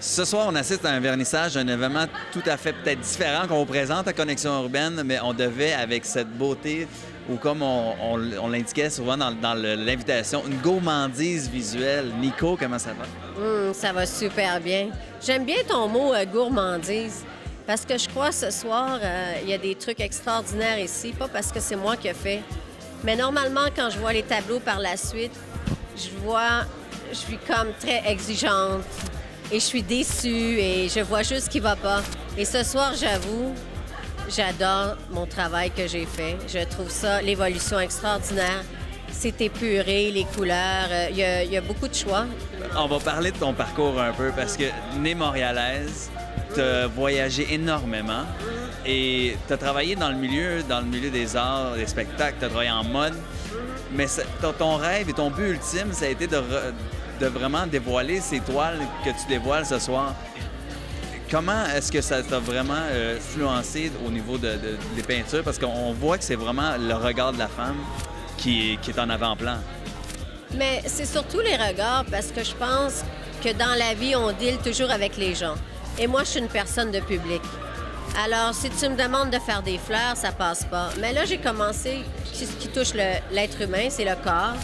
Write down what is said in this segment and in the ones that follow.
Ce soir, on assiste à un vernissage, un événement tout à fait peut-être différent qu'on vous présente à Connexion urbaine, mais on devait, avec cette beauté, ou comme on l'indiquait souvent dans l'invitation, une gourmandise visuelle. Nico, comment ça va? Ça va super bien. J'aime bien ton mot gourmandise, parce que je crois ce soir, il y a des trucs extraordinaires ici, pas parce que c'est moi qui ai fait, mais normalement, quand je vois les tableaux par la suite, je suis comme très exigeante. Et je suis déçue et je vois juste ce qui va pas. Et ce soir, j'avoue, j'adore mon travail que j'ai fait. Je trouve ça, l'évolution extraordinaire. C'est épuré, les couleurs. Il y a beaucoup de choix. On va parler de ton parcours un peu parce que, née montréalaise, tu as voyagé énormément et tu as travaillé dans le milieu des arts, des spectacles, tu as travaillé en mode. Mais ton rêve et ton but ultime, ça a été de vraiment dévoiler ces toiles que tu dévoiles ce soir. Comment est-ce que ça t'a vraiment influencé au niveau des peintures? Parce qu'on voit que c'est vraiment le regard de la femme qui est en avant-plan. Mais c'est surtout les regards parce que je pense que dans la vie, on deal toujours avec les gens. Et moi, je suis une personne de public. Alors, si tu me demandes de faire des fleurs, ça passe pas. Mais là, j'ai commencé, ce qui touche l'être humain, c'est le corps.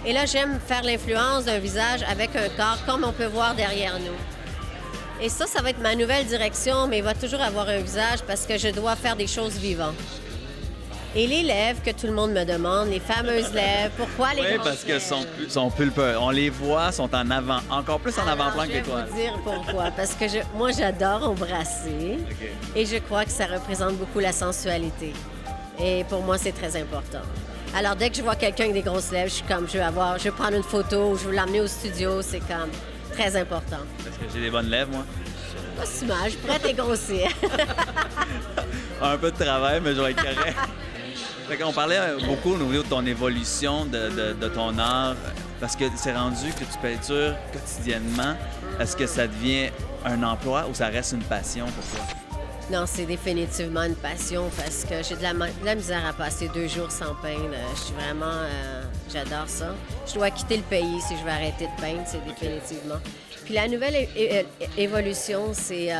Et là, j'aime faire l'influence d'un visage avec un corps, comme on peut voir derrière nous. Et ça va être ma nouvelle direction, mais il va toujours avoir un visage parce que je dois faire des choses vivantes. Et les lèvres que tout le monde me demande, les fameuses lèvres, pourquoi les Oui, parce qu'elles sont pulpeuses. On les voit, sont en avant, encore plus en avant-plan que toi. Je vais vous dire pourquoi. Parce que moi, j'adore embrasser. Okay. Et je crois que ça représente beaucoup la sensualité. Et pour moi, c'est très important. Alors, dès que je vois quelqu'un avec des grosses lèvres, je suis comme, je veux prendre une photo, je veux l'emmener au studio, c'est comme très important. Parce que j'ai des bonnes lèvres, moi. Pas si mal, je pourrais t'égrossir. Un peu de travail, mais je vais être correct. On parlait beaucoup au niveau de ton évolution, de ton art, parce que c'est rendu que tu peintures quotidiennement. Est-ce que ça devient un emploi ou ça reste une passion pour toi? Non, c'est définitivement une passion parce que j'ai de la misère à passer 2 jours sans peindre. Je suis vraiment... j'adore ça. Je dois quitter le pays si je veux arrêter de peindre, c'est définitivement. Puis la nouvelle évolution, c'est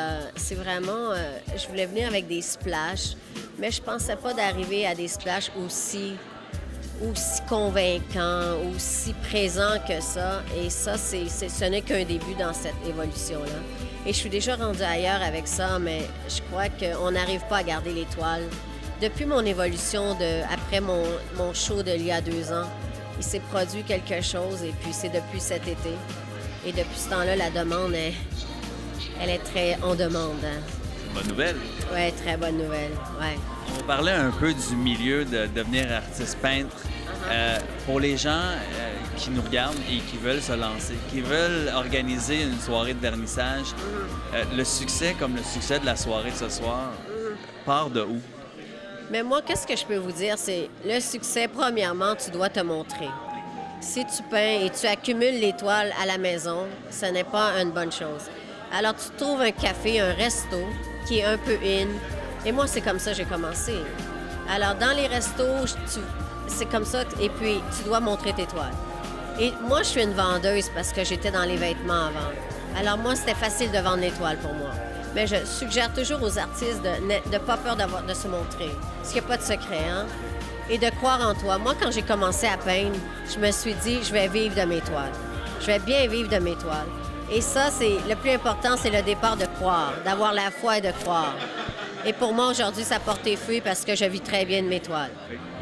vraiment... je voulais venir avec des splashes, mais je pensais pas d'arriver à des splashes aussi convaincants, aussi présents que ça. Et ça, ce n'est qu'un début dans cette évolution-là. Et je suis déjà rendue ailleurs avec ça, mais je crois qu'on n'arrive pas à garder l'étoile. Depuis mon évolution, après mon show d'il y a 2 ans, il s'est produit quelque chose et puis c'est depuis cet été. Et depuis ce temps-là, la demande, elle est très en demande. Hein. Bonne nouvelle. Oui, très bonne nouvelle, ouais. On parlait un peu du milieu de devenir artiste peintre. Pour les gens qui nous regardent et qui veulent se lancer, qui veulent organiser une soirée de vernissage, le succès, comme le succès de la soirée de ce soir, part de où? Mais moi, qu'est-ce que je peux vous dire? C'est le succès, premièrement, tu dois te montrer. Si tu peins et tu accumules l'étoile à la maison, ce n'est pas une bonne chose. Alors, tu trouves un café, un resto qui est un peu in. Et moi, c'est comme ça que j'ai commencé. Alors, dans les restos, c'est comme ça. Et puis, tu dois montrer tes toiles. Et moi, je suis une vendeuse parce que j'étais dans les vêtements avant. Alors, moi, c'était facile de vendre les toiles pour moi. Mais je suggère toujours aux artistes de ne pas peur de se montrer. Parce qu'il n'y a pas de secret, hein? Et de croire en toi. Moi, quand j'ai commencé à peindre, je me suis dit, je vais vivre de mes toiles. Je vais bien vivre de mes toiles. Et ça, le plus important, c'est le départ de croire, d'avoir la foi et de croire. Et pour moi, aujourd'hui, ça porte fruit parce que je vis très bien de mes toiles.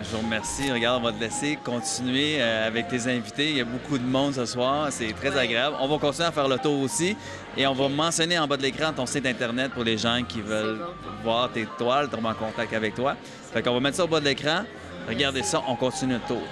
Je vous remercie. Regarde, on va te laisser continuer avec tes invités. Il y a beaucoup de monde ce soir. C'est très agréable. On va continuer à faire le tour aussi. Et on va mentionner en bas de l'écran ton site Internet pour les gens qui veulent voir tes toiles, tomber en contact avec toi. Fait qu'on va mettre ça au bas de l'écran. Regardez ça, on continue le tour.